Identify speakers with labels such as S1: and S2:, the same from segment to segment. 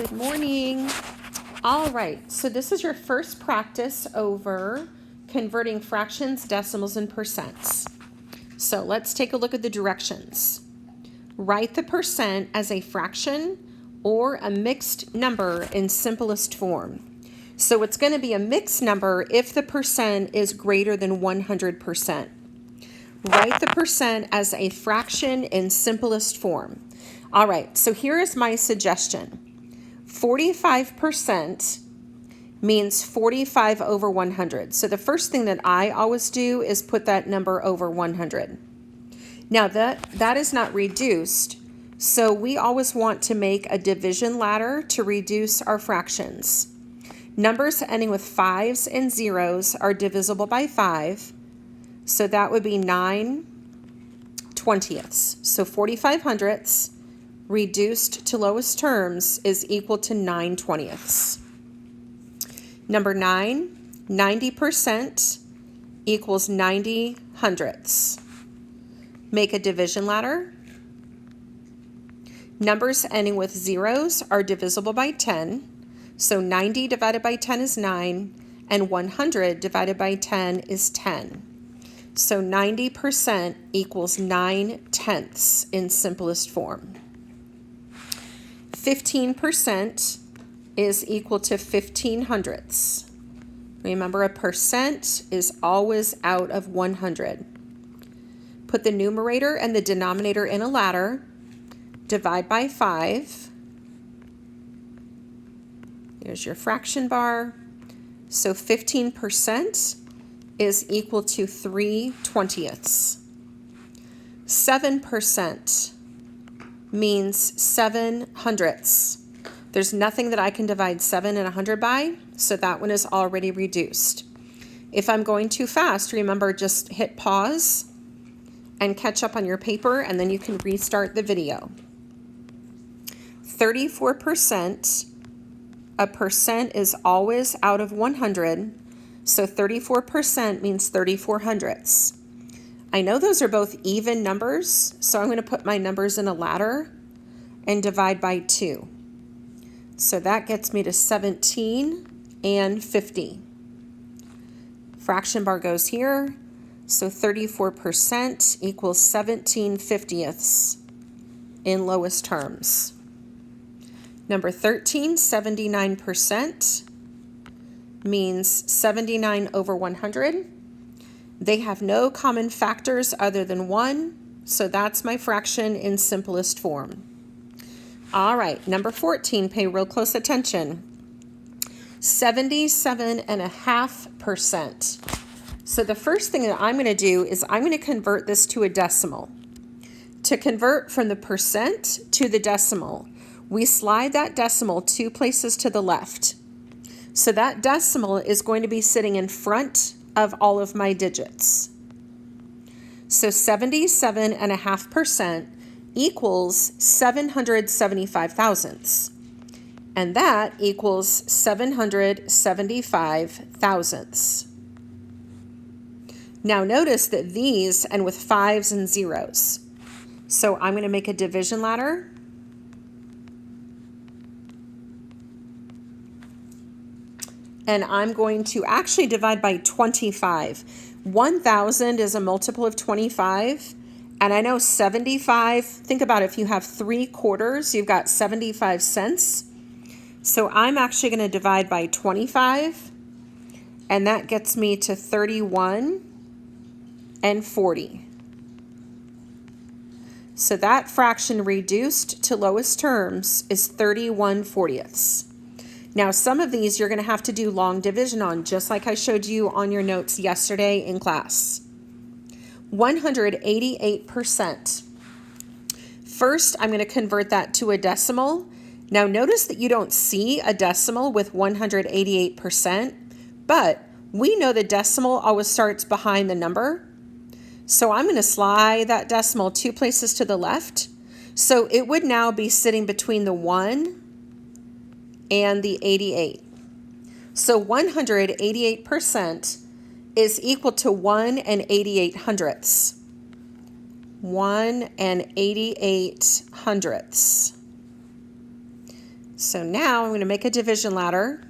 S1: Good morning. All right, so this is your first practice over converting fractions, decimals, and percents. So let's take a look at the directions. Write the percent as a fraction or a mixed number in simplest form. So it's going to be a mixed number if the percent is greater than 100%. Write the percent as a fraction in simplest form. All right, so here is my suggestion. 45% means 45 over 100. So the first thing that I always do is put that number over 100. Now that is not reduced, so we always want to make a division ladder to reduce our fractions. Numbers ending with 5s and 0s are divisible by 5, so that would be 9/20. So 45 hundredths reduced to lowest terms is equal to 9/20. Number 9, 90% equals 90 hundredths. Make a division ladder. Numbers ending with 0s are divisible by 10. So 90 divided by 10 is 9, and 100 divided by 10 is 10. So 90% equals 9/10 in simplest form. 15% is equal to 15 hundredths. Remember, a percent is always out of 100. Put the numerator and the denominator in a ladder. Divide by 5. Here's your fraction bar. So 15% is equal to 3/20. 7% means 7 hundredths. There's nothing that I can divide 7 and 100 by, so that one is already reduced. If I'm going too fast, remember, just hit pause and catch up on your paper, and then you can restart the video. 34%, a percent is always out of 100, so 34% means 34 hundredths. I know those are both even numbers, so I'm going to put my numbers in a ladder and divide by 2. So that gets me to 17 and 50. Fraction bar goes here, so 34% equals 17/50 in lowest terms. Number 13, 79% means 79 over 100. They have no common factors other than 1, so that's my fraction in simplest form. All right, number 14, pay real close attention. 77.5%. So the first thing that I'm going to do is I'm going to convert this to a decimal. To convert from the percent to the decimal, we slide that decimal 2 places to the left. So that decimal is going to be sitting in front of all of my digits. So 77.5% equals 775 thousandths. And that equals 775 thousandths. Now notice that these end with 5s and 0s. So I'm going to make a division ladder. And I'm going to actually divide by 25. 1,000 is a multiple of 25. And I know 75, think about if you have 3 quarters, you've got 75 cents. So I'm actually going to divide by 25. And that gets me to 31 and 40. So that fraction reduced to lowest terms is 31/40. Now, some of these you're going to have to do long division on, just like I showed you on your notes yesterday in class. 188%. First, I'm going to convert that to a decimal. Now, notice that you don't see a decimal with 188%, but we know the decimal always starts behind the number. So I'm going to slide that decimal 2 places to the left. So it would now be sitting between the 1 and the 88. So 188% is equal to 1 and 88 hundredths. 1 and 88 hundredths. So now I'm going to make a division ladder.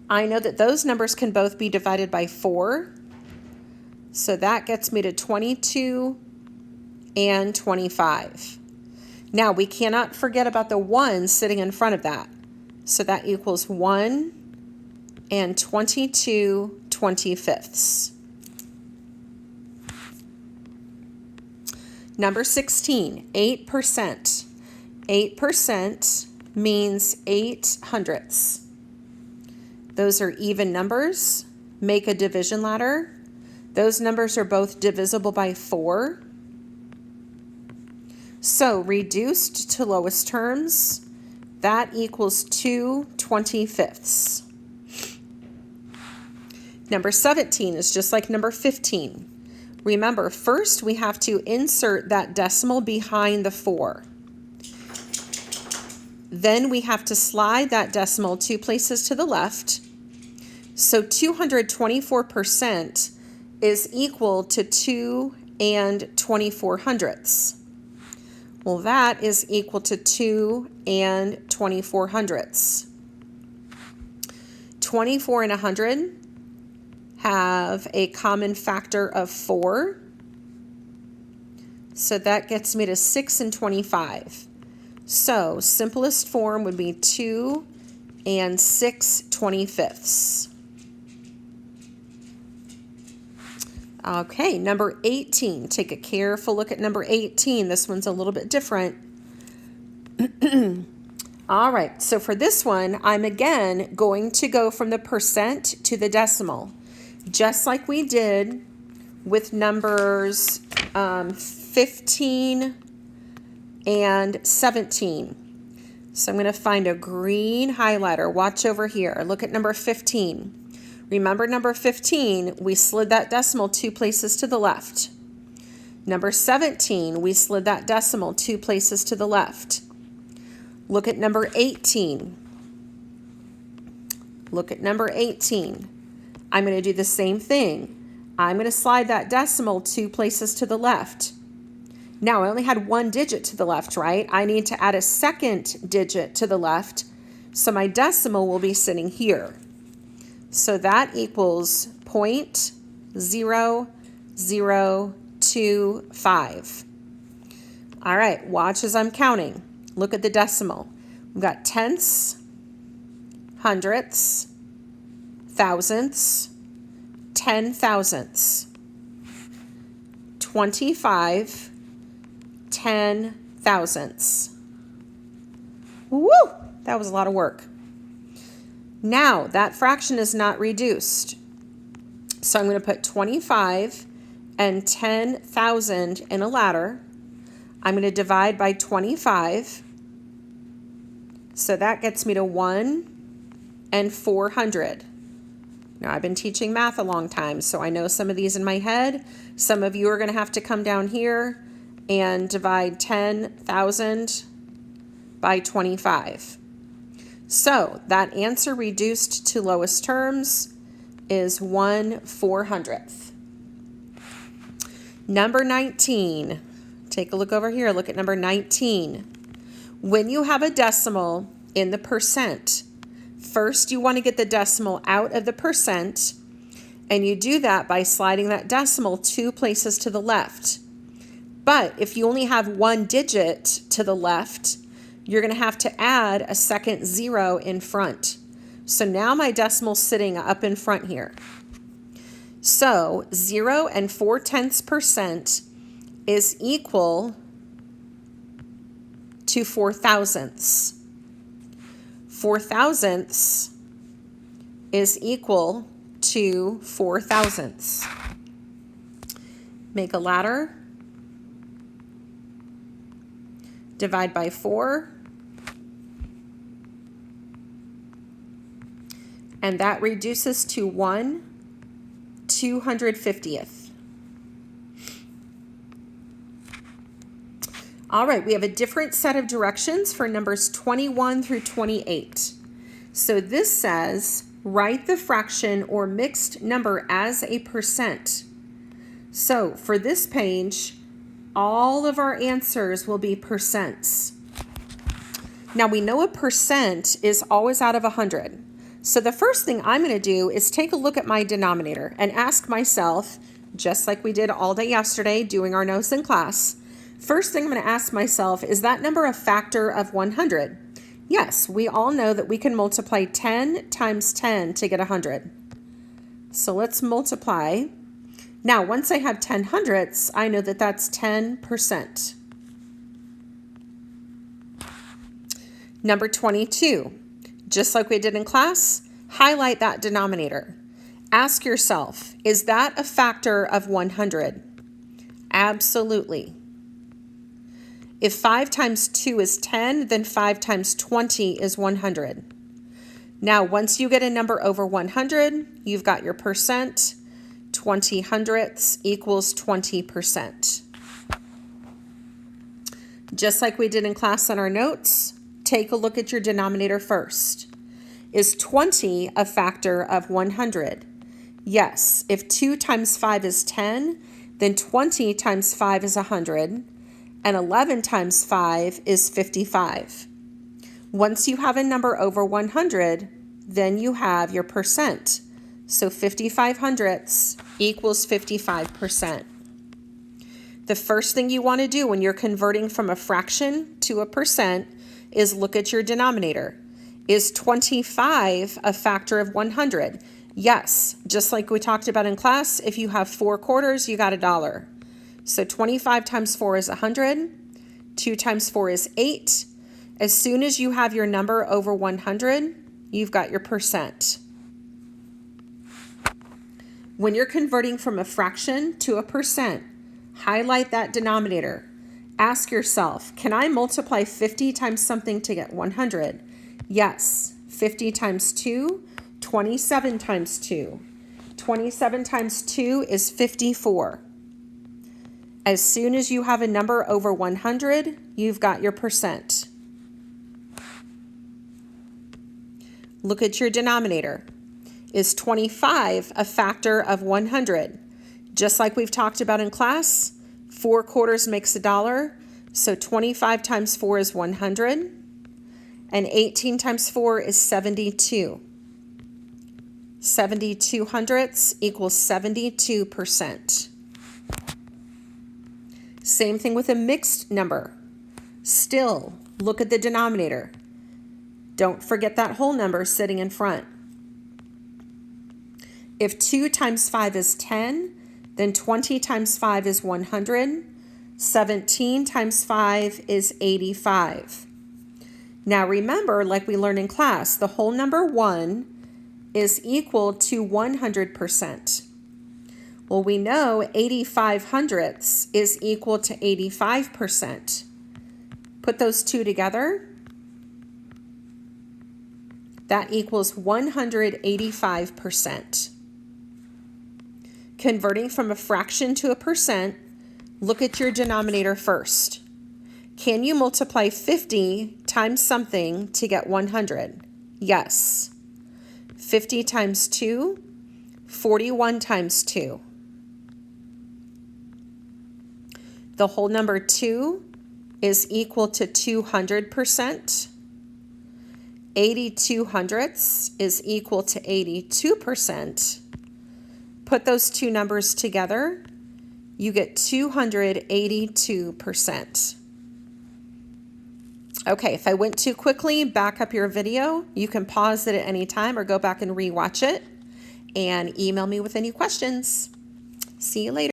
S1: I know that those numbers can both be divided by 4. So that gets me to 22 and 25. Now we cannot forget about the 1 sitting in front of that. So that equals 1 and 22 25ths. Number 16, 8%. 8% means 8 hundredths. Those are even numbers. Make a division ladder. Those numbers are both divisible by 4. So reduced to lowest terms, that equals 2 25ths. Number 17 is just like number 15. Remember, first we have to insert that decimal behind the 4. Then we have to slide that decimal 2 places to the left. So 224% is equal to 2 and 24 hundredths. Well, that is equal to 2 and 24 hundredths. 24 and 100 have a common factor of 4. So that gets me to 6 and 25. So simplest form would be 2 and 6 25ths. Okay, number 18. Take a careful look at number 18. This one's a little bit different. All right, so for this one, I'm again going to go from the percent to the decimal, just like we did with numbers 15 and 17. So I'm going to find a green highlighter. Watch over here. Look at number 15. Remember number 15, we slid that decimal 2 places to the left. Number 17, we slid that decimal 2 places to the left. Look at number 18. Look at number 18. I'm going to do the same thing. I'm going to slide that decimal 2 places to the left. Now, I only had 1 digit to the left, right? I need to add a second digit to the left, so my decimal will be sitting here. So that equals 0.0025. All right, watch as I'm counting. Look at the decimal. We've got tenths, hundredths, thousandths, 10 thousandths, 25 10 thousandths. Woo! That was a lot of work. Now, that fraction is not reduced. So I'm going to put 25 and 10,000 in a ladder. I'm going to divide by 25. So that gets me to 1 and 400. Now, I've been teaching math a long time, so I know some of these in my head. Some of you are going to have to come down here and divide 10,000 by 25. So that answer reduced to lowest terms is 1/400th. Number 19. Take a look over here. Look at number 19. When you have a decimal in the percent, first you want to get the decimal out of the percent, and you do that by sliding that decimal 2 places to the left. But if you only have 1 digit to the left, you're going to have to add a second 0 in front. So now my decimal's sitting up in front here. So 0 and 4/10% is equal to 4 thousandths. 4 thousandths is equal to 4 thousandths. Make a ladder. Divide by 4. And that reduces to 1/250th. All right, we have a different set of directions for numbers 21 through 28. So this says, write the fraction or mixed number as a percent. So for this page, all of our answers will be percents. Now we know a percent is always out of 100. So the first thing I'm going to do is take a look at my denominator and ask myself, just like we did all day yesterday doing our notes in class, first thing I'm going to ask myself, is that number a factor of 100? Yes, we all know that we can multiply 10 times 10 to get 100. So let's multiply. Now, once I have 10 hundredths, I know that that's 10%. Number 22, just like we did in class, highlight that denominator. Ask yourself, is that a factor of 100? Absolutely. If 5 times 2 is 10, then 5 times 20 is 100. Now, once you get a number over 100, you've got your percent. 20 hundredths equals 20%. Just like we did in class on our notes, take a look at your denominator first. Is 20 a factor of 100? Yes. If 2 times 5 is 10, then 20 times 5 is 100, and 11 times 5 is 55. Once you have a number over 100, then you have your percent. So 55 hundredths equals 55%. The first thing you want to do when you're converting from a fraction to a percent is look at your denominator. Is 25 a factor of 100? Yes, just like we talked about in class, if you have 4 quarters, you got $1. So 25 times 4 is 100. 2 times 4 is 8. As soon as you have your number over 100, you've got your percent. When you're converting from a fraction to a percent, highlight that denominator. Ask yourself, can I multiply 50 times something to get 100? Yes. 50 times 2, 27 times 2. 27 times 2 is 54. As soon as you have a number over 100, you've got your percent. Look at your denominator. Is 25 a factor of 100? Just like we've talked about in class, 4 quarters makes $1, so 25 times 4 is 100, and 18 times 4 is 72. 72 hundredths equals 72%. Same thing with a mixed number. Still, look at the denominator. Don't forget that whole number sitting in front. If 2 times 5 is 10, then 20 times 5 is 100. 17 times 5 is 85. Now remember, like we learned in class, the whole number 1 is equal to 100%. Well, we know 85 hundredths is equal to 85%. Put those two together. That equals 185%. Converting from a fraction to a percent, look at your denominator first. Can you multiply 50 times something to get 100? Yes. 50 times 2, 41 times 2. The whole number 2 is equal to 200%. 82 hundredths is equal to 82%. Put those two numbers together, you get 282%. Okay, if I went too quickly, back up your video. You can pause it at any time or go back and rewatch it and email me with any questions. See you later.